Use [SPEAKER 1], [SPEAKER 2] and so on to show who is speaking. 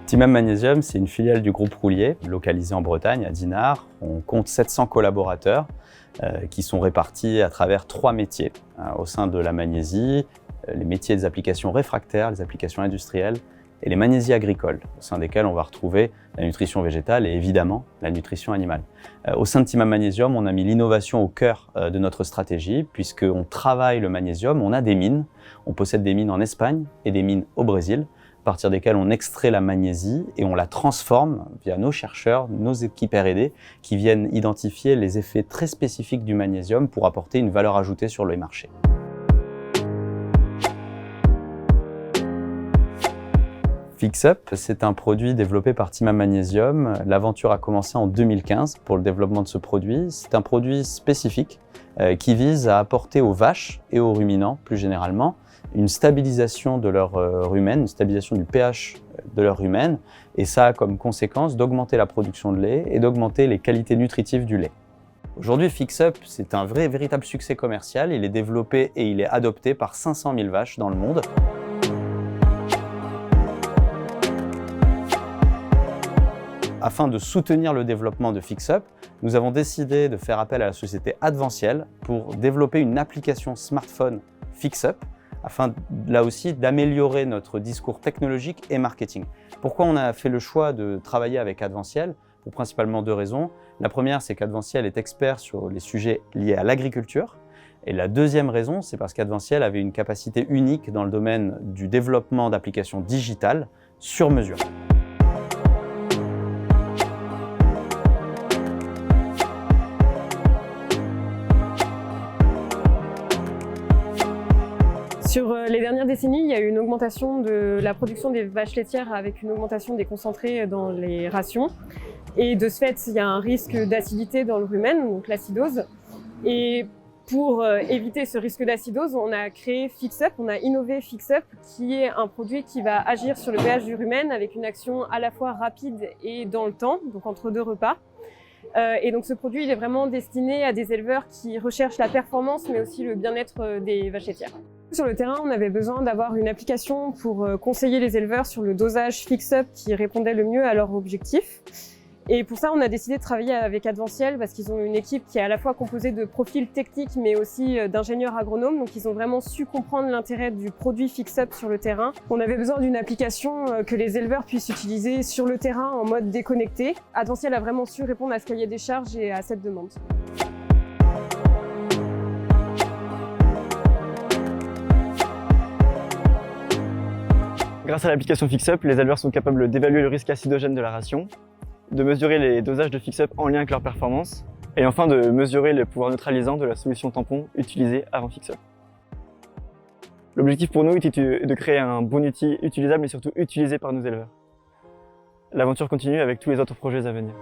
[SPEAKER 1] Timam Magnesium, c'est une filiale du groupe Roulier, localisée en Bretagne, à Dinard. On compte 700 collaborateurs qui sont répartis à travers 3 métiers au sein de la magnésie, les métiers des applications réfractaires, les applications industrielles et les magnésies agricoles, au sein desquelles on va retrouver la nutrition végétale et évidemment la nutrition animale. Au sein de Timam Magnesium, on a mis l'innovation au cœur de notre stratégie, puisqu'on travaille le magnésium, on a des mines, on possède des mines en Espagne et des mines au Brésil, à partir desquelles on extrait la magnésie et on la transforme via nos chercheurs, nos équipes R&D, qui viennent identifier les effets très spécifiques du magnésium pour apporter une valeur ajoutée sur le marché. FixUp, c'est un produit développé par Timam Magnesium. L'aventure a commencé en 2015 pour le développement de ce produit. C'est un produit spécifique qui vise à apporter aux vaches et aux ruminants, plus généralement, une stabilisation de leur rumen, une stabilisation du pH de leur rumen, et ça a comme conséquence d'augmenter la production de lait et d'augmenter les qualités nutritives du lait. Aujourd'hui, FixUp, c'est un véritable succès commercial. Il est développé et il est adopté par 500 000 vaches dans le monde. Afin de soutenir le développement de FixUp, nous avons décidé de faire appel à la société Adventiel pour développer une application smartphone FixUp, afin là aussi d'améliorer notre discours technologique et marketing. Pourquoi on a fait le choix de travailler avec Adventiel? Pour principalement 2 raisons. La première, c'est qu'Adventiel est expert sur les sujets liés à l'agriculture. Et la deuxième raison, c'est parce qu'Adventiel avait une capacité unique dans le domaine du développement d'applications digitales sur mesure.
[SPEAKER 2] Sur les dernières décennies, il y a eu une augmentation de la production des vaches laitières avec une augmentation des concentrés dans les rations. Et de ce fait, il y a un risque d'acidité dans le rumen, donc l'acidose. Et pour éviter ce risque d'acidose, on a créé FixUp, on a innové FixUp, qui est un produit qui va agir sur le pH du rumen avec une action à la fois rapide et dans le temps, donc entre 2 repas. Et donc ce produit, il est vraiment destiné à des éleveurs qui recherchent la performance, mais aussi le bien-être des vaches laitières. Sur le terrain, on avait besoin d'avoir une application pour conseiller les éleveurs sur le dosage FixUp qui répondait le mieux à leurs objectifs. Et pour ça, on a décidé de travailler avec Adventiel parce qu'ils ont une équipe qui est à la fois composée de profils techniques mais aussi d'ingénieurs agronomes. Donc ils ont vraiment su comprendre l'intérêt du produit FixUp sur le terrain. On avait besoin d'une application que les éleveurs puissent utiliser sur le terrain en mode déconnecté. Adventiel a vraiment su répondre à ce cahier des charges et à cette demande.
[SPEAKER 3] Grâce à l'application FixUp, les éleveurs sont capables d'évaluer le risque acidogène de la ration, de mesurer les dosages de FixUp en lien avec leur performance, et enfin de mesurer le pouvoir neutralisant de la solution tampon utilisée avant FixUp. L'objectif pour nous était de créer un bon outil utilisable et surtout utilisé par nos éleveurs. L'aventure continue avec tous les autres projets à venir.